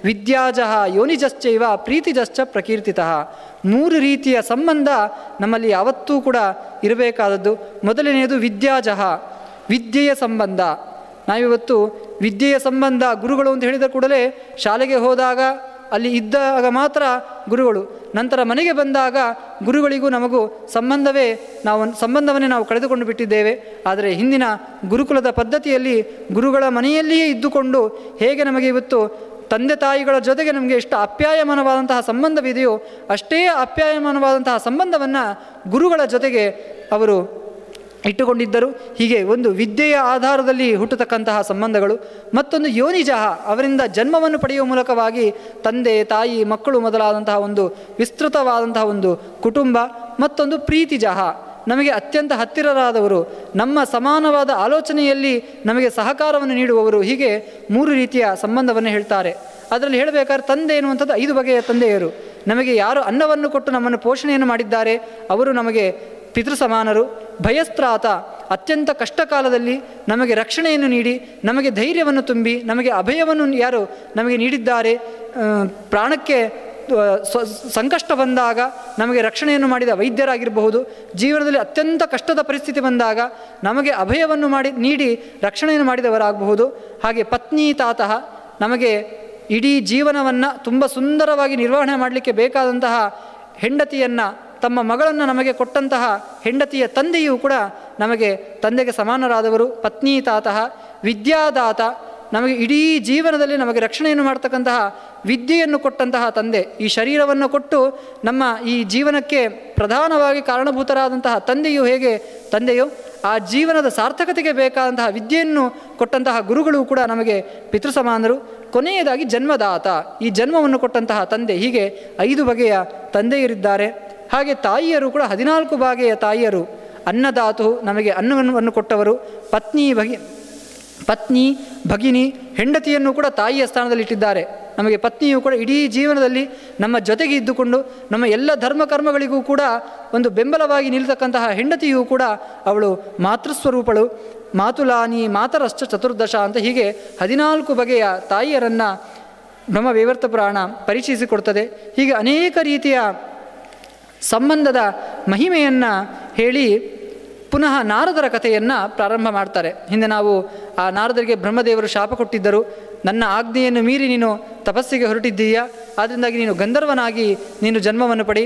ವಿದ್ಯಾಜಃ ಯೋನಿಜಶ್ಚೈವ ಪ್ರೀತಿಜಶ್ಚ ಪ್ರಕೀರ್ತಿತಃ. 3 ರೀತಿಯ ಸಂಬಂಧ ನಮ್ಮಲ್ಲಿ ಯಾವತ್ತೂ ಕೂಡ ಇರಬೇಕಾದದ್ದು. ಮೊದಲನೆಯದು ವಿದ್ಯಾಜಃ, ವಿದ್ಯೆಯ ಸಂಬಂಧ. ನಾವಿವತ್ತು ವಿದ್ಯೆಯ ಸಂಬಂಧ ಗುರುಗಳು ಅಂತ ಹೇಳಿದ ಕೂಡಲೇ ಶಾಲೆಗೆ ಹೋದಾಗ ಅಲ್ಲಿ ಇದ್ದಾಗ ಮಾತ್ರ ಗುರುಗಳು, ನಂತರ ಮನೆಗೆ ಬಂದಾಗ ಗುರುಗಳಿಗೂ ನಮಗೂ ಸಂಬಂಧವನ್ನೇ ನಾವು ಕಳೆದುಕೊಂಡು ಬಿಟ್ಟಿದ್ದೇವೆ. ಆದರೆ ಹಿಂದಿನ ಗುರುಕುಲದ ಪದ್ಧತಿಯಲ್ಲಿ ಗುರುಗಳ ಮನೆಯಲ್ಲಿಯೇ ಇದ್ದುಕೊಂಡು ಹೇಗೆ ನಮಗೆ ಇವತ್ತು ತಂದೆ ತಾಯಿಗಳ ಜೊತೆಗೆ ನಮಗೆ ಎಷ್ಟು ಆಪ್ಯಾಯಮಾನವಾದಂತಹ ಸಂಬಂಧವಿದೆಯೋ ಅಷ್ಟೇ ಆಪ್ಯಾಯಮಾನವಾದಂತಹ ಸಂಬಂಧವನ್ನು ಗುರುಗಳ ಜೊತೆಗೆ ಅವರು ಇಟ್ಟುಕೊಂಡಿದ್ದರು. ಹೀಗೆ ಒಂದು ವಿದ್ಯೆಯ ಆಧಾರದಲ್ಲಿ ಹುಟ್ಟತಕ್ಕಂತಹ ಸಂಬಂಧಗಳು. ಮತ್ತೊಂದು ಯೋನಿಜಃ, ಅವರಿಂದ ಜನ್ಮವನ್ನು ಪಡೆಯುವ ಮೂಲಕವಾಗಿ ತಂದೆ ತಾಯಿ ಮಕ್ಕಳು ಮೊದಲಾದಂತಹ ಒಂದು ವಿಸ್ತೃತವಾದಂತಹ ಒಂದು ಕುಟುಂಬ. ಮತ್ತೊಂದು ಪ್ರೀತಿಜಃ, ನಮಗೆ ಅತ್ಯಂತ ಹತ್ತಿರರಾದವರು, ನಮ್ಮ ಸಮಾನವಾದ ಆಲೋಚನೆಯಲ್ಲಿ ನಮಗೆ ಸಹಕಾರವನ್ನು ನೀಡುವವರು. ಹೀಗೆ 3 ರೀತಿಯ ಸಂಬಂಧವನ್ನು ಹೇಳ್ತಾರೆ. ಅದರಲ್ಲಿ ಹೇಳಬೇಕಾದ್ರೆ ತಂದೆ ಎನ್ನುವಂಥದ್ದು 5 ಬಗೆಯ ತಂದೆಯರು. ನಮಗೆ ಯಾರು ಅನ್ನವನ್ನು ಕೊಟ್ಟು ನಮ್ಮನ್ನು ಪೋಷಣೆಯನ್ನು ಮಾಡಿದ್ದಾರೆ ಅವರು ನಮಗೆ ಪಿತೃ ಸಮಾನರು. ಭಯಸ್ತ್ರಾತ, ಅತ್ಯಂತ ಕಷ್ಟಕಾಲದಲ್ಲಿ ನಮಗೆ ರಕ್ಷಣೆಯನ್ನು ನೀಡಿ ನಮಗೆ ಧೈರ್ಯವನ್ನು ತುಂಬಿ ನಮಗೆ ಅಭಯವನ್ನು ಯಾರು ನಮಗೆ ನೀಡಿದ್ದಾರೆ, ಪ್ರಾಣಕ್ಕೆ ಸಂಕಷ್ಟ ಬಂದಾಗ ನಮಗೆ ರಕ್ಷಣೆಯನ್ನು ಮಾಡಿದ ವೈದ್ಯರಾಗಿರಬಹುದು, ಜೀವನದಲ್ಲಿ ಅತ್ಯಂತ ಕಷ್ಟದ ಪರಿಸ್ಥಿತಿ ಬಂದಾಗ ನಮಗೆ ಅಭಯವನ್ನು ನೀಡಿ ರಕ್ಷಣೆಯನ್ನು ಮಾಡಿದವರಾಗಬಹುದು. ಹಾಗೆ ಪತ್ನಿ ತಾತಃ, ನಮಗೆ ಇಡೀ ಜೀವನವನ್ನು ತುಂಬ ಸುಂದರವಾಗಿ ನಿರ್ವಹಣೆ ಮಾಡಲಿಕ್ಕೆ ಬೇಕಾದಂತಹ ಹೆಂಡತಿಯನ್ನು, ತಮ್ಮ ಮಗಳನ್ನು ನಮಗೆ ಕೊಟ್ಟಂತಹ ಹೆಂಡತಿಯ ತಂದೆಯೂ ಕೂಡ ನಮಗೆ ತಂದೆಗೆ ಸಮಾನರಾದವರು ಪತ್ನಿ ತಾತಃ. ವಿದ್ಯಾದಾತ, ನಮಗೆ ಇಡೀ ಜೀವನದಲ್ಲಿ ನಮಗೆ ರಕ್ಷಣೆಯನ್ನು ಮಾಡ್ತಕ್ಕಂತಹ ವಿದ್ಯೆಯನ್ನು ಕೊಟ್ಟಂತಹ ತಂದೆ. ಈ ಶರೀರವನ್ನು ಕೊಟ್ಟು ನಮ್ಮ ಈ ಜೀವನಕ್ಕೆ ಪ್ರಧಾನವಾಗಿ ಕಾರಣಭೂತರಾದಂತಹ ತಂದೆಯು ಹೇಗೆ ತಂದೆಯೋ ಆ ಜೀವನದ ಸಾರ್ಥಕತೆಗೆ ಬೇಕಾದಂತಹ ವಿದ್ಯೆಯನ್ನು ಕೊಟ್ಟಂತಹ ಗುರುಗಳು ಕೂಡ ನಮಗೆ ಪಿತೃ ಸಮಾನರು. ಕೊನೆಯದಾಗಿ ಜನ್ಮದಾತ, ಈ ಜನ್ಮವನ್ನು ಕೊಟ್ಟಂತಹ ತಂದೆ. ಹೀಗೆ 5 ಬಗೆಯ ತಂದೆಯರಿದ್ದಾರೆ. ಹಾಗೆ ತಾಯಿಯರು ಕೂಡ 14 ಬಗೆಯ ತಾಯಿಯರು. ಅನ್ನದಾತು, ನಮಗೆ ಅನ್ನವನ್ನು ಕೊಟ್ಟವರು. ಪತ್ನಿ ಭಗಿನಿ, ಹೆಂಡತಿಯನ್ನು ಕೂಡ ತಾಯಿಯ ಸ್ಥಾನದಲ್ಲಿ ಇಟ್ಟಿದ್ದಾರೆ. ನಮಗೆ ಪತ್ನಿಯು ಕೂಡ ಇಡೀ ಜೀವನದಲ್ಲಿ ನಮ್ಮ ಜೊತೆಗೆ ಇದ್ದುಕೊಂಡು ನಮ್ಮ ಎಲ್ಲ ಧರ್ಮಕರ್ಮಗಳಿಗೂ ಕೂಡ ಒಂದು ಬೆಂಬಲವಾಗಿ ನಿಲ್ತಕ್ಕಂತಹ ಹೆಂಡತಿಯೂ ಕೂಡ ಅವಳು ಮಾತೃಸ್ವರೂಪಳು. ಮಾತುಲಾನಿ ಮಾತರಶ್ಚ ಚತುರ್ದಶ ಅಂತ ಹೀಗೆ 14 ಬಗೆಯ ತಾಯಿಯರನ್ನು ಬ್ರಹ್ಮವೈವರ್ತ ಪುರಾಣ ಪರಿಚಯಿಸಿಕೊಡ್ತದೆ. ಹೀಗೆ ಅನೇಕ ರೀತಿಯ ಸಂಬಂಧದ ಮಹಿಮೆಯನ್ನು ಹೇಳಿ ಪುನಃ ನಾರದರ ಕಥೆಯನ್ನು ಪ್ರಾರಂಭ ಮಾಡ್ತಾರೆ. ಹಿಂದೆ ನಾವು ಆ ನಾರದರಿಗೆ ಬ್ರಹ್ಮದೇವರು ಶಾಪ ಕೊಟ್ಟಿದ್ದರು, ನನ್ನ ಆಜ್ಞೆಯನ್ನು ಮೀರಿ ನೀನು ತಪಸ್ಸಿಗೆ ಹೊರಟಿದ್ದೀಯಾ, ಆದ್ದರಿಂದಾಗಿ ನೀನು ಗಂಧರ್ವನಾಗಿ ನೀನು ಜನ್ಮವನ್ನು ಪಡಿ,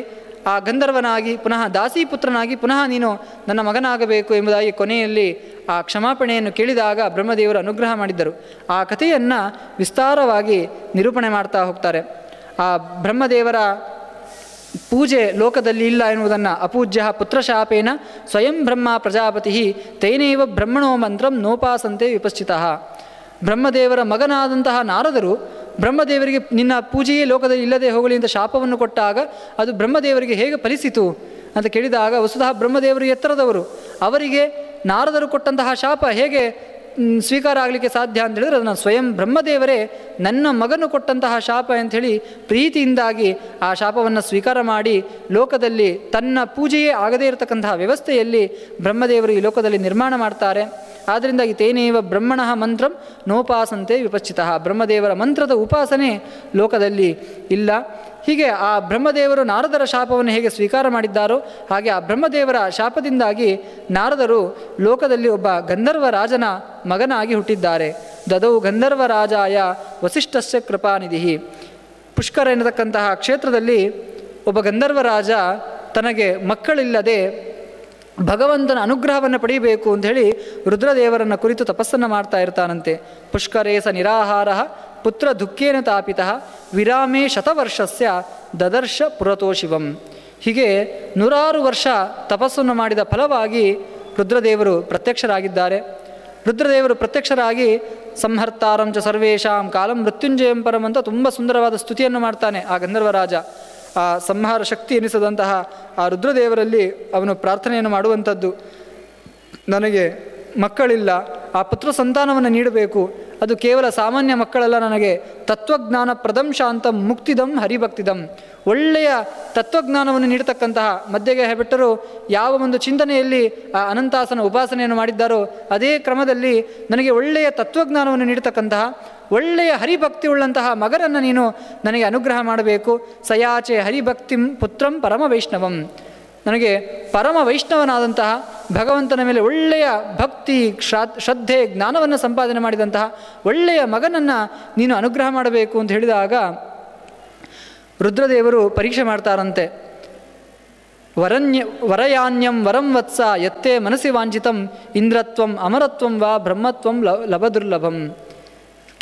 ಆ ಗಂಧರ್ವನಾಗಿ ಪುನಃ ದಾಸೀಪುತ್ರನಾಗಿ ಪುನಃ ನೀನು ನನ್ನ ಮಗನಾಗಬೇಕು ಎಂಬುದಾಗಿ ಕೊನೆಯಲ್ಲಿ ಆ ಕ್ಷಮಾಪಣೆಯನ್ನು ಕೇಳಿದಾಗ ಬ್ರಹ್ಮದೇವರು ಅನುಗ್ರಹ ಮಾಡಿದ್ದರು. ಆ ಕಥೆಯನ್ನು ವಿಸ್ತಾರವಾಗಿ ನಿರೂಪಣೆ ಮಾಡ್ತಾ ಹೋಗ್ತಾರೆ. ಆ ಬ್ರಹ್ಮದೇವರ ಪೂಜೆ ಲೋಕದಲ್ಲಿ ಇಲ್ಲ ಎನ್ನುವುದನ್ನು, ಅಪೂಜ್ಯ ಪುತ್ರಶಾಪೇನ ಸ್ವಯಂ ಬ್ರಹ್ಮ ಪ್ರಜಾಪತಿ ತೇನೈವ ಬ್ರಹ್ಮಣೋ ಮಂತ್ರಂ ನೋಪಾಸಂತೆ ವಿಪಶ್ಚಿತಃ. ಬ್ರಹ್ಮದೇವರ ಮಗನಾದಂತಹ ನಾರದರು ಬ್ರಹ್ಮದೇವರಿಗೆ ನಿನ್ನ ಪೂಜೆಯೇ ಲೋಕದಲ್ಲಿ ಇಲ್ಲದೆ ಹೋಗಲಿ ಅಂತ ಶಾಪವನ್ನು ಕೊಟ್ಟಾಗ ಅದು ಬ್ರಹ್ಮದೇವರಿಗೆ ಹೇಗೆ ಫಲಿಸಿತು ಅಂತ ಕೇಳಿದಾಗ ವಸ್ತುತಃ ಬ್ರಹ್ಮದೇವರು ಎತ್ತರದವರು, ಅವರಿಗೆ ನಾರದರು ಕೊಟ್ಟಂತಹ ಶಾಪ ಹೇಗೆ ಸ್ವೀಕಾರ ಆಗಲಿಕ್ಕೆ ಸಾಧ್ಯ ಅಂತ ಹೇಳಿದ್ರೆ ಅದನ್ನು ಸ್ವಯಂ ಬ್ರಹ್ಮದೇವರೇ ನನ್ನ ಮಗನು ಕೊಟ್ಟಂತಹ ಶಾಪ ಅಂಥೇಳಿ ಪ್ರೀತಿಯಿಂದಾಗಿ ಆ ಶಾಪವನ್ನು ಸ್ವೀಕಾರ ಮಾಡಿ ಲೋಕದಲ್ಲಿ ತನ್ನ ಪೂಜೆಯೇ ಆಗದೇ ಇರತಕ್ಕಂತಹ ವ್ಯವಸ್ಥೆಯಲ್ಲಿ ಬ್ರಹ್ಮದೇವರು ಈ ಲೋಕದಲ್ಲಿ ನಿರ್ಮಾಣ ಮಾಡ್ತಾರೆ. ಆದ್ದರಿಂದಾಗಿ ತೇನೇವ ಬ್ರಹ್ಮಣಃ ಮಂತ್ರಂ ನೋಪಾಸಂತೆ ವಿಪಶ್ಚಿತಃ, ಬ್ರಹ್ಮದೇವರ ಮಂತ್ರದ ಉಪಾಸನೆ ಲೋಕದಲ್ಲಿ ಇಲ್ಲ. ಹೀಗೆ ಆ ಬ್ರಹ್ಮದೇವರು ನಾರದರ ಶಾಪವನ್ನು ಹೇಗೆ ಸ್ವೀಕಾರ ಮಾಡಿದ್ದಾರೋ ಹಾಗೆ ಆ ಬ್ರಹ್ಮದೇವರ ಶಾಪದಿಂದಾಗಿ ನಾರದರು ಲೋಕದಲ್ಲಿ ಒಬ್ಬ ಗಂಧರ್ವ ರಾಜನ ಮಗನಾಗಿ ಹುಟ್ಟಿದ್ದಾರೆ. ದದೌ ಗಂಧರ್ವ ರಾಜಾಯ ವಸಿಷ್ಠಸ್ಯ ಕೃಪಾನಿಧಿ. ಪುಷ್ಕರ ಎನ್ನತಕ್ಕಂತಹ ಕ್ಷೇತ್ರದಲ್ಲಿ ಒಬ್ಬ ಗಂಧರ್ವ ರಾಜ ತನಗೆ ಮಕ್ಕಳಿಲ್ಲದೆ ಭಗವಂತನ ಅನುಗ್ರಹವನ್ನು ಪಡೆಯಬೇಕು ಅಂಥೇಳಿ ರುದ್ರದೇವರನ್ನು ಕುರಿತು ತಪಸ್ಸನ್ನು ಮಾಡ್ತಾ ಇರ್ತಾನಂತೆ. ಪುಷ್ಕರೇಶ ನಿರಾಹಾರ ಪುತ್ರ ದುಃಖೇನ ತಾಪಿತಃ ವಿರಾಮೇ ಶತವರ್ಷಸ್ಯ ದದರ್ಶ ಪುರತೋ ಶಿವಂ. ಹೀಗೆ 100 ವರ್ಷ ತಪಸ್ಸನ್ನು ಮಾಡಿದ ಫಲವಾಗಿ ರುದ್ರದೇವರು ಪ್ರತ್ಯಕ್ಷರಾಗಿದ್ದಾರೆ. ರುದ್ರದೇವರು ಪ್ರತ್ಯಕ್ಷರಾಗಿ ಸಂಹರ್ತಾರಂ ಚ ಸರ್ವೇಷಾಂ ಕಾಲಂ ಮೃತ್ಯುಂಜಯಂ ಪರಂ ಅಂತ ತುಂಬ ಸುಂದರವಾದ ಸ್ತುತಿಯನ್ನು ಮಾಡ್ತಾನೆ ಆ ಗಂಧರ್ವರಾಜ. ಆ ಸಂಹಾರ ಶಕ್ತಿ ಎನಿಸದಂತಹ ಆ ರುದ್ರದೇವರಲ್ಲಿ ಅವನು ಪ್ರಾರ್ಥನೆಯನ್ನು ಮಾಡುವಂಥದ್ದು, ನನಗೆ ಮಕ್ಕಳಿಲ್ಲ ಆ ಪುತ್ರ ಸಂತಾನವನ್ನು ನೀಡಬೇಕು. ಅದು ಕೇವಲ ಸಾಮಾನ್ಯ ಮಕ್ಕಳಲ್ಲ, ನನಗೆ ತತ್ವಜ್ಞಾನ ಪ್ರದಂ ಶಾಂತಂ ಮುಕ್ತಿದಂ ಹರಿಭಕ್ತಿದಂ, ಒಳ್ಳೆಯ ತತ್ವಜ್ಞಾನವನ್ನು ನೀಡತಕ್ಕಂತಹ, ಮಧ್ಯಗೆ ಹೆಬ್ಬೆಟ್ಟರು ಯಾವ ಒಂದು ಚಿಂತನೆಯಲ್ಲಿ ಆ ಅನಂತಾಸನ ಉಪಾಸನೆಯನ್ನು ಮಾಡಿದ್ದಾರೋ ಅದೇ ಕ್ರಮದಲ್ಲಿ ನನಗೆ ಒಳ್ಳೆಯ ತತ್ವಜ್ಞಾನವನ್ನು ನೀಡತಕ್ಕಂತಹ ಒಳ್ಳೆಯ ಹರಿಭಕ್ತಿ ಉಳ್ಳಂತಹ ಮಗನನ್ನು ನೀನು ನನಗೆ ಅನುಗ್ರಹ ಮಾಡಬೇಕು. ಸಯಾಚೆ ಹರಿಭಕ್ತಿಂ ಪುತ್ರಂ ಪರಮ ವೈಷ್ಣವಂ, ನನಗೆ ಪರಮ ವೈಷ್ಣವನಾದಂತಹ ಭಗವಂತನ ಮೇಲೆ ಒಳ್ಳೆಯ ಭಕ್ತಿ ಶ್ರದ್ಧೆ ಜ್ಞಾನವನ್ನು ಸಂಪಾದನೆ ಮಾಡಿದಂತಹ ಒಳ್ಳೆಯ ಮಗನನ್ನು ನೀನು ಅನುಗ್ರಹ ಮಾಡಬೇಕು ಅಂತ ಹೇಳಿದಾಗ ರುದ್ರದೇವರು ಪರೀಕ್ಷೆ ಮಾಡ್ತಾರಂತೆ. ವರಯಾನ್ಯಂ ವರಂ ವತ್ಸ ಯತ್ತೇ ಮನಸ್ಸಿ ವಾಂಛಿತಂ ಇಂದ್ರತ್ವಂ ಅಮರತ್ವಂ ವಾ ಬ್ರಹ್ಮತ್ವಂ ಲಭದುರ್ಲಭಂ.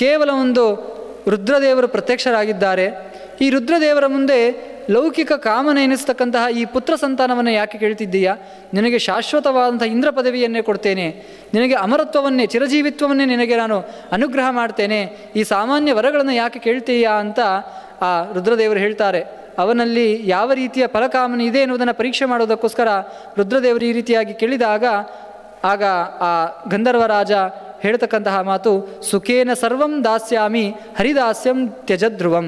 ಕೇವಲ ಒಂದು ರುದ್ರದೇವರು ಪ್ರತ್ಯಕ್ಷರಾಗಿದ್ದಾರೆ. ಈ ರುದ್ರದೇವರ ಮುಂದೆ ಲೌಕಿಕ ಕಾಮನೆ ಎನಿಸ್ತಕ್ಕಂತಹ ಈ ಪುತ್ರ ಸಂತಾನವನ್ನು ಯಾಕೆ ಕೇಳ್ತಿದ್ದೀಯಾ? ನಿನಗೆ ಶಾಶ್ವತವಾದಂಥ ಇಂದ್ರ ಪದವಿಯನ್ನೇ ಕೊಡ್ತೇನೆ, ನಿನಗೆ ಅಮರತ್ವವನ್ನೇ ಚಿರಜೀವಿತ್ವವನ್ನೇ ನಿನಗೆ ನಾನು ಅನುಗ್ರಹ ಮಾಡ್ತೇನೆ, ಈ ಸಾಮಾನ್ಯ ವರಗಳನ್ನು ಯಾಕೆ ಕೇಳ್ತೀಯಾ ಅಂತ ಆ ರುದ್ರದೇವರು ಹೇಳ್ತಾರೆ. ಅವನಲ್ಲಿ ಯಾವ ರೀತಿಯ ಫಲಕಾಮನೆ ಇದೆ ಎನ್ನುವುದನ್ನು ಪರೀಕ್ಷೆ ಮಾಡೋದಕ್ಕೋಸ್ಕರ ರುದ್ರದೇವರು ಈ ರೀತಿಯಾಗಿ ಕೇಳಿದಾಗ ಆಗ ಆ ಗಂಧರ್ವರಾಜ ಹೇಳ್ತಕ್ಕಂತಹ ಮಾತು, ಸುಖೇನ ಸರ್ವಂ ದಾಸ್ಯಾಮಿ ಹರಿದಾಸ್ಯಂ ತ್ಯಜಧ್ರುವಂ.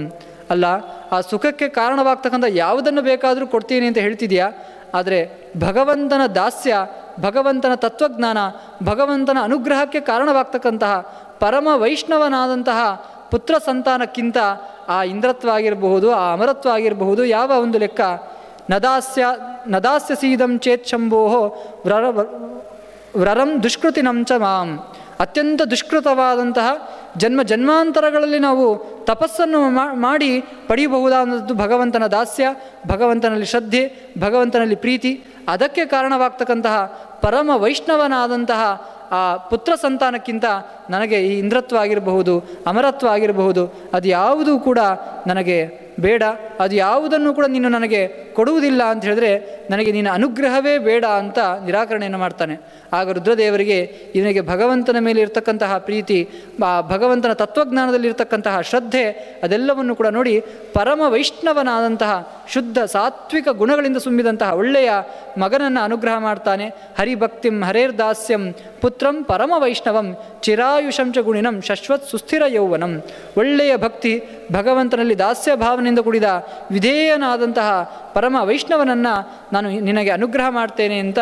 ಅಲ್ಲ, ಆ ಸುಖಕ್ಕೆ ಕಾರಣವಾಗ್ತಕ್ಕಂಥ ಯಾವುದನ್ನು ಬೇಕಾದರೂ ಕೊಡ್ತೀನಿ ಅಂತ ಹೇಳ್ತಿದೆಯಾ, ಆದರೆ ಭಗವಂತನ ದಾಸ್ಯ, ಭಗವಂತನ ತತ್ವಜ್ಞಾನ, ಭಗವಂತನ ಅನುಗ್ರಹಕ್ಕೆ ಕಾರಣವಾಗ್ತಕ್ಕಂತಹ ಪರಮ ವೈಷ್ಣವನಾದಂತಹ ಪುತ್ರ ಸಂತಾನಕ್ಕಿಂತ ಆ ಇಂದ್ರತ್ವ ಆಗಿರಬಹುದು, ಆ ಅಮರತ್ವ ಆಗಿರಬಹುದು ಯಾವ ಒಂದು ಲೆಕ್ಕ. ನದಾಸ್ಯ ಸೀದಂ ಚೇತ್ ಶಂಭೋಹೋ ವ್ರರಂ ದುಷ್ಕೃತಿನಂ ಚ ಮಾಂ. ಅತ್ಯಂತ ದುಷ್ಕೃತವಾದಂತಹ ಜನ್ಮಾಂತರಗಳಲ್ಲಿ ನಾವು ತಪಸ್ಸನ್ನು ಮಾಡಿ ಪಡೆಯಬಹುದಾದದ್ದು ಭಗವಂತನ ದಾಸ್ಯ, ಭಗವಂತನಲ್ಲಿ ಶ್ರದ್ಧೆ, ಭಗವಂತನಲ್ಲಿ ಪ್ರೀತಿ. ಅದಕ್ಕೆ ಕಾರಣವಾಗ್ತಕ್ಕಂತಹ ಪರಮ ವೈಷ್ಣವನಾದಂತಹ ಆ ಪುತ್ರ ಸಂತಾನಕ್ಕಿಂತ ನನಗೆ ಈ ಇಂದ್ರತ್ವ ಆಗಿರಬಹುದು, ಅಮರತ್ವ ಆಗಿರಬಹುದು, ಅದು ಯಾವುದೂ ಕೂಡ ನನಗೆ ಬೇಡ, ಅದು ಯಾವುದನ್ನು ಕೂಡ ನೀನು ನನಗೆ ಕೊಡುವುದಿಲ್ಲ ಅಂತ ಹೇಳಿದ್ರೆ ನನಗೆ ನಿನ್ನ ಅನುಗ್ರಹವೇ ಬೇಡ ಅಂತ ನಿರಾಕರಣೆಯನ್ನು ಮಾಡ್ತಾನೆ. ಆಗ ರುದ್ರದೇವರಿಗೆ ಇವನಿಗೆ ಭಗವಂತನ ಮೇಲೆ ಇರ್ತಕ್ಕಂತಹ ಪ್ರೀತಿ, ಭಗವಂತನ ತತ್ವಜ್ಞಾನದಲ್ಲಿ ಇರ್ತಕ್ಕಂತಹ ಶ್ರದ್ಧೆ ಅದೆಲ್ಲವನ್ನು ಕೂಡ ನೋಡಿ ಪರಮ ವೈಷ್ಣವನಾದಂತಹ ಶುದ್ಧ ಸಾತ್ವಿಕ ಗುಣಗಳಿಂದ ತುಂಬಿದಂತಹ ಒಳ್ಳೆಯ ಮಗನನ್ನು ಅನುಗ್ರಹ ಮಾಡ್ತಾನೆ. ಹರಿಭಕ್ತಿಂ ಹರೇರ್ದಾಸ್ಯಂ ಪುತ್ರಂ ಪರಮ ವೈಷ್ಣವಂ ಚಿರಾಯುಷಂ ಚ ಗುಣಿನಂ ಶಶ್ವತ್ ಸುಸ್ಥಿರ ಯೌವನಂ. ಒಳ್ಳೆಯ ಭಕ್ತಿ, ಭಗವಂತನಲ್ಲಿ ದಾಸ್ಯ ಭಾವನೆಯಿಂದ ಕೂಡಿದ ವಿಧೇಯನಾದಂತಹ ಪರಮ ವೈಷ್ಣವನನ್ನು ನಾನು ನಿನಗೆ ಅನುಗ್ರಹ ಮಾಡ್ತೇನೆ ಅಂತ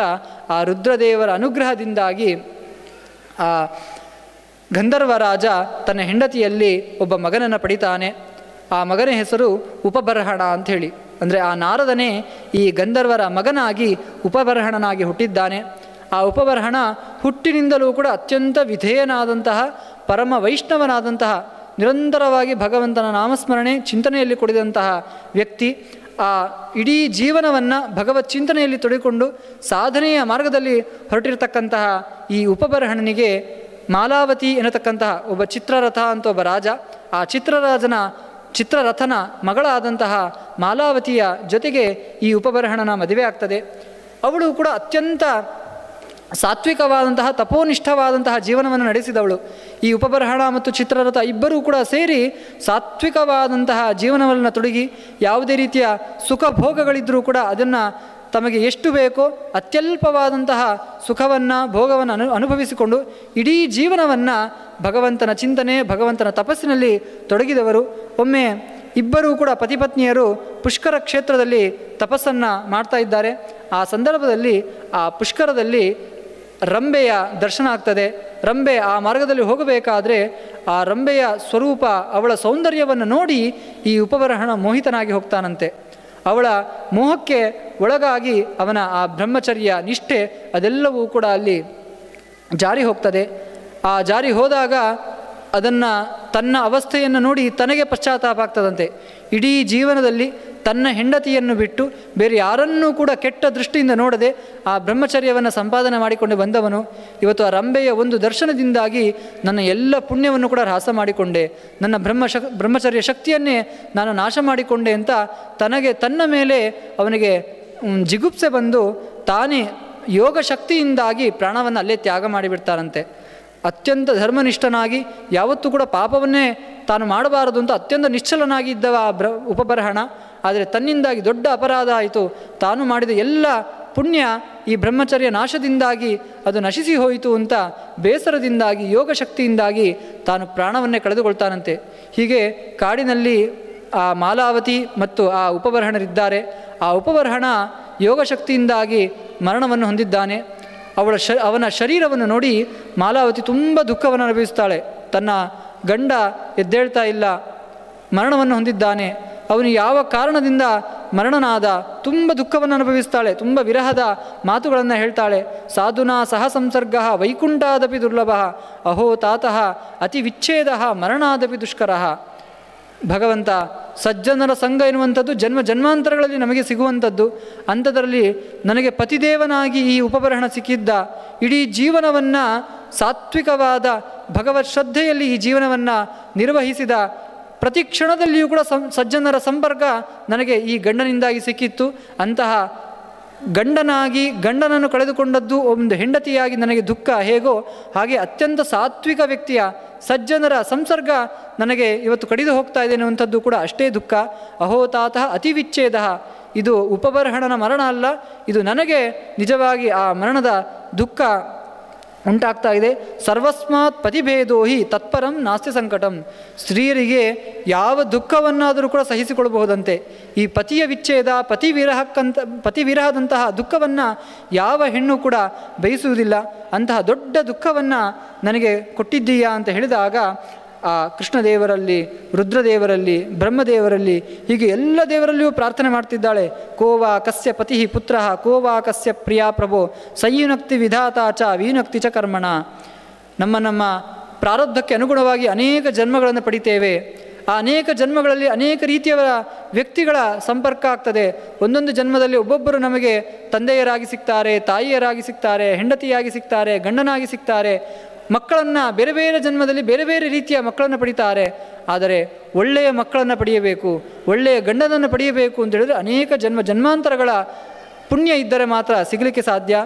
ಆ ರುದ್ರದೇವರ ಅನುಗ್ರಹದಿಂದಾಗಿ ಆ ಗಂಧರ್ವರಾಜ ತನ್ನ ಹೆಂಡತಿಯಲ್ಲಿ ಒಬ್ಬ ಮಗನನ್ನು ಪಡಿತಾನೆ. ಆ ಮಗನ ಹೆಸರು ಉಪಬರ್ಹಣ ಅಂಥೇಳಿ, ಅಂದರೆ ಆ ನಾರದನೇ ಈ ಗಂಧರ್ವರ ಮಗನಾಗಿ ಉಪಬರ್ಹಣನಾಗಿ ಹುಟ್ಟಿದ್ದಾನೆ. ಆ ಉಪಬರ್ಹಣ ಹುಟ್ಟಿನಿಂದಲೂ ಕೂಡ ಅತ್ಯಂತ ವಿಧೇಯನಾದಂತಹ ಪರಮ ವೈಷ್ಣವನಾದಂತಹ ನಿರಂತರವಾಗಿ ಭಗವಂತನ ನಾಮಸ್ಮರಣೆ ಚಿಂತನೆಯಲ್ಲಿ ಕೊಡಿದಂತಹ ವ್ಯಕ್ತಿ. ಆ ಇಡೀ ಜೀವನವನ್ನು ಭಗವತ್ ಚಿಂತನೆಯಲ್ಲಿ ತೊಡಗಿಕೊಂಡು ಸಾಧನೆಯ ಮಾರ್ಗದಲ್ಲಿ ಹೊರಟಿರ್ತಕ್ಕಂತಹ ಈ ಉಪಬರ್ಹಣನಿಗೆ ಮಾಲಾವತಿ ಎನ್ನತಕ್ಕಂತಹ ಒಬ್ಬ ಚಿತ್ರರಥ ಅಂತ ಒಬ್ಬ ರಾಜ, ಆ ಚಿತ್ರರಥನ ಮಗಳಾದಂತಹ ಮಾಲಾವತಿಯ ಜೊತೆಗೆ ಈ ಉಪಬರ್ಹಣನ ಮದುವೆ ಆಗ್ತದೆ. ಅವಳು ಕೂಡ ಅತ್ಯಂತ ಸಾತ್ವಿಕವಾದಂತಹ ತಪೋನಿಷ್ಠವಾದಂತಹ ಜೀವನವನ್ನು ನಡೆಸಿದವಳು. ಈ ಉಪಬರ್ಹಣ ಮತ್ತು ಚಿತ್ರರಥ ಇಬ್ಬರೂ ಕೂಡ ಸೇರಿ ಸಾತ್ವಿಕವಾದಂತಹ ಜೀವನವನ್ನು ತೊಡಗಿ ಯಾವುದೇ ರೀತಿಯ ಸುಖ ಭೋಗಗಳಿದ್ದರೂ ಕೂಡ ಅದನ್ನು ತಮಗೆ ಎಷ್ಟು ಬೇಕೋ ಅತ್ಯಲ್ಪವಾದಂತಹ ಸುಖವನ್ನು ಭೋಗವನ್ನು ಅನುಭವಿಸಿಕೊಂಡು ಇಡೀ ಜೀವನವನ್ನು ಭಗವಂತನ ಚಿಂತನೆ, ಭಗವಂತನ ತಪಸ್ಸಿನಲ್ಲಿ ತೊಡಗಿದವರು. ಒಮ್ಮೆ ಇಬ್ಬರೂ ಕೂಡ ಪತಿಪತ್ನಿಯರು ಪುಷ್ಕರ ಕ್ಷೇತ್ರದಲ್ಲಿ ತಪಸ್ಸನ್ನು ಮಾಡ್ತಾ ಇದ್ದಾರೆ. ಆ ಸಂದರ್ಭದಲ್ಲಿ ಆ ಪುಷ್ಕರದಲ್ಲಿ ರಂಬೆಯ ದರ್ಶನ ಆಗ್ತದೆ. ರಂಬೆ ಆ ಮಾರ್ಗದಲ್ಲಿ ಹೋಗಬೇಕಾದ್ರೆ ಆ ರಂಬೆಯ ಸ್ವರೂಪ, ಅವಳ ಸೌಂದರ್ಯವನ್ನು ನೋಡಿ ಈ ಉಪಬರ್ಹಣ ಮೋಹಿತನಾಗಿ ಹೋಗ್ತಾನಂತೆ. ಅವಳ ಮೋಹಕ್ಕೆ ಒಳಗಾಗಿ ಅವನ ಆ ಬ್ರಹ್ಮಚರ್ಯ ನಿಷ್ಠೆ ಅದೆಲ್ಲವೂ ಕೂಡ ಅಲ್ಲಿ ಜಾರಿ ಹೋಗ್ತದೆ. ಆ ಜಾರಿ ಹೋದಾಗ ಅದನ್ನು ತನ್ನ ಅವಸ್ಥೆಯನ್ನು ನೋಡಿ ತನಗೆ ಪಶ್ಚಾತ್ತಾಪ ಆಗ್ತದಂತೆ. ಇಡೀ ಜೀವನದಲ್ಲಿ ತನ್ನ ಹೆಂಡತಿಯನ್ನು ಬಿಟ್ಟು ಬೇರೆ ಯಾರನ್ನೂ ಕೂಡ ಕೆಟ್ಟ ದೃಷ್ಟಿಯಿಂದ ನೋಡದೆ ಆ ಬ್ರಹ್ಮಚರ್ಯವನ್ನು ಸಂಪಾದನೆ ಮಾಡಿಕೊಂಡು ಬಂದವನು ಇವತ್ತು ಆ ರಂಬೆಯ ಒಂದು ದರ್ಶನದಿಂದಾಗಿ ನನ್ನ ಎಲ್ಲ ಪುಣ್ಯವನ್ನು ಕೂಡ ಹ್ರಾಸ ಮಾಡಿಕೊಂಡೆ, ನನ್ನ ಬ್ರಹ್ಮಚರ್ಯ ಶಕ್ತಿಯನ್ನೇ ನಾನು ನಾಶ ಮಾಡಿಕೊಂಡೆ ಅಂತ ತನ್ನ ಮೇಲೆ ಅವನಿಗೆ ಜಿಗುಪ್ಸೆ ಬಂದು ತಾನೇ ಯೋಗ ಶಕ್ತಿಯಿಂದಾಗಿ ಪ್ರಾಣವನ್ನು ಅಲ್ಲೇ ತ್ಯಾಗ ಮಾಡಿಬಿಡ್ತಾರಂತೆ. ಅತ್ಯಂತ ಧರ್ಮನಿಷ್ಠನಾಗಿ ಯಾವತ್ತೂ ಕೂಡ ಪಾಪವನ್ನೇ ತಾನು ಮಾಡಬಾರದು ಅಂತ ಅತ್ಯಂತ ನಿಶ್ಚಲನಾಗಿ ಇದ್ದವ ಆ ಉಪಬರ್ಹಣ. ಆದರೆ ತನ್ನಿಂದಾಗಿ ದೊಡ್ಡ ಅಪರಾಧ ಆಯಿತು. ತಾನು ಮಾಡಿದ ಎಲ್ಲ ಪುಣ್ಯ ಈ ಬ್ರಹ್ಮಚರ್ಯ ನಾಶದಿಂದಾಗಿ ಅದು ನಶಿಸಿ ಹೋಯಿತು ಅಂತ ಬೇಸರದಿಂದಾಗಿ ಯೋಗ ಶಕ್ತಿಯಿಂದಾಗಿ ತಾನು ಪ್ರಾಣವನ್ನೇ ಕಳೆದುಕೊಳ್ತಾನಂತೆ. ಹೀಗೆ ಕಾಡಿನಲ್ಲಿ ಆ ಮಾಲಾವತಿ ಮತ್ತು ಆ ಉಪಬರ್ಹಣರಿದ್ದಾರೆ. ಆ ಉಪಬರ್ಹಣ ಯೋಗ ಶಕ್ತಿಯಿಂದಾಗಿ ಮರಣವನ್ನು ಹೊಂದಿದ್ದಾನೆ. ಅವನ ಶರೀರವನ್ನು ನೋಡಿ ಮಾಲಾವತಿ ತುಂಬ ದುಃಖವನ್ನು ಅನುಭವಿಸ್ತಾಳೆ. ತನ್ನ ಗಂಡ ಎದ್ದೇಳ್ತಾ ಇಲ್ಲ, ಮರಣವನ್ನು ಹೊಂದಿದ್ದಾನೆ, ಅವನು ಯಾವ ಕಾರಣದಿಂದ ಮರಣನಾದ, ತುಂಬ ದುಃಖವನ್ನು ಅನುಭವಿಸ್ತಾಳೆ. ತುಂಬ ವಿರಹದ ಮಾತುಗಳನ್ನು ಹೇಳ್ತಾಳೆ. ಸಾಧುನಾ ಸಹ ಸಂಸರ್ಗ ವೈಕುಂಠಾದಪಿ ದುರ್ಲಭ ಅಹೋ ತಾತಃ ಅತಿ ವಿಚ್ಛೇದ ಮರಣಾದಪಿ ದುಷ್ಕರ. ಭಗವಂತ ಸಜ್ಜನರ ಸಂಘ ಎನ್ನುವಂಥದ್ದು ಜನ್ಮ ಜನ್ಮಾಂತರಗಳಲ್ಲಿ ನಮಗೆ ಸಿಗುವಂಥದ್ದು. ಅಂಥದ್ರಲ್ಲಿ ನನಗೆ ಪತಿದೇವನಾಗಿ ಈ ಉಪಬರ್ಹಣ ಸಿಕ್ಕಿದ್ದ. ಇಡೀ ಜೀವನವನ್ನು ಸಾತ್ವಿಕವಾದ ಭಗವತ್ ಶ್ರದ್ಧೆಯಲ್ಲಿ ಈ ಜೀವನವನ್ನು ನಿರ್ವಹಿಸಿದ. ಪ್ರತಿ ಕ್ಷಣದಲ್ಲಿಯೂ ಕೂಡ ಸಜ್ಜನರ ಸಂಪರ್ಕ ನನಗೆ ಈ ಗಂಡನಿಂದಾಗಿ ಸಿಕ್ಕಿತ್ತು. ಅಂತಹ ಗಂಡನನ್ನು ಕಳೆದುಕೊಂಡದ್ದು ಒಂದು ಹೆಂಡತಿಯಾಗಿ ನನಗೆ ದುಃಖ ಹೇಗೋ ಹಾಗೆ ಅತ್ಯಂತ ಸಾತ್ವಿಕ ವ್ಯಕ್ತಿಯ ಸಜ್ಜನರ ಸಂಸರ್ಗ ನನಗೆ ಇವತ್ತು ಕಡಿದು ಹೋಗ್ತಾ ಇದೆ ಅನ್ನುವಂಥದ್ದು ಕೂಡ ಅಷ್ಟೇ ದುಃಖ. ಅಹೋತಾತಃ ಅತಿ ವಿಚ್ಛೇದ. ಇದು ಉಪಬರ್ಹಣನ ಮರಣ ಅಲ್ಲ, ಇದು ನನಗೆ ನಿಜವಾಗಿ ಆ ಮರಣದ ದುಃಖ ಉಂಟಾಗ್ತಾ ಇದೆ. ಸರ್ವಸ್ಮಾತ್ ಪತಿಭೇದೋ ಹಿ ತತ್ಪರಂ ನಾಸ್ತಿ ಸಂಕಟಂ. ಸ್ತ್ರೀಯರಿಗೆ ಯಾವ ದುಃಖವನ್ನಾದರೂ ಕೂಡ ಸಹಿಸಿಕೊಳ್ಳಬಹುದಂತೆ. ಈ ಪತಿಯ ವಿಚ್ಛೇದ, ಪತಿವಿರಹದಂತಹ ದುಃಖವನ್ನು ಯಾವ ಹೆಣ್ಣು ಕೂಡ ಬಯಸುವುದಿಲ್ಲ. ಅಂತಹ ದೊಡ್ಡ ದುಃಖವನ್ನು ನನಗೆ ಕೊಟ್ಟಿದ್ದೀಯಾ ಅಂತ ಹೇಳಿದಾಗ ಆ ಕೃಷ್ಣದೇವರಲ್ಲಿ, ರುದ್ರದೇವರಲ್ಲಿ, ಬ್ರಹ್ಮದೇವರಲ್ಲಿ, ಹೀಗೆ ಎಲ್ಲ ದೇವರಲ್ಲಿಯೂ ಪ್ರಾರ್ಥನೆ ಮಾಡ್ತಿದ್ದಾಳೆ. ಕೋವಾ ಕಸ್ಯ ಪತಿ ಪುತ್ರ ಕೋವಾ ಕಸ್ಯ ಪ್ರಿಯಾ ಪ್ರಭೋ ಸಂಯುನಕ್ತಿ ವಿಧಾತ ಚ ವಿಯುನಕ್ತಿ ಚ ಕರ್ಮಣ. ನಮ್ಮ ಪ್ರಾರಬ್ಧಕ್ಕೆ ಅನುಗುಣವಾಗಿ ಅನೇಕ ಜನ್ಮಗಳನ್ನು ಪಡಿತೇವೆ. ಆ ಅನೇಕ ಜನ್ಮಗಳಲ್ಲಿ ಅನೇಕ ರೀತಿಯ ವ್ಯಕ್ತಿಗಳ ಸಂಪರ್ಕ ಆಗ್ತದೆ. ಒಂದೊಂದು ಜನ್ಮದಲ್ಲಿ ಒಬ್ಬೊಬ್ಬರು ನಮಗೆ ತಂದೆಯರಾಗಿ ಸಿಗ್ತಾರೆ, ತಾಯಿಯರಾಗಿ ಸಿಗ್ತಾರೆ, ಹೆಂಡತಿಯಾಗಿ ಸಿಗ್ತಾರೆ, ಗಂಡನಾಗಿ ಸಿಗ್ತಾರೆ. ಮಕ್ಕಳನ್ನು ಬೇರೆ ಬೇರೆ ಜನ್ಮದಲ್ಲಿ ಬೇರೆ ಬೇರೆ ರೀತಿಯ ಮಕ್ಕಳನ್ನು ಪಡಿತಾರೆ. ಆದರೆ ಒಳ್ಳೆಯ ಮಕ್ಕಳನ್ನು ಪಡೆಯಬೇಕು, ಒಳ್ಳೆಯ ಗಂಡನನ್ನು ಪಡೆಯಬೇಕು ಅಂತ ಹೇಳಿದರೆ ಅನೇಕ ಜನ್ಮಾಂತರಗಳ ಪುಣ್ಯ ಇದ್ದರೆ ಮಾತ್ರ ಸಿಗಲಿಕ್ಕೆ ಸಾಧ್ಯ.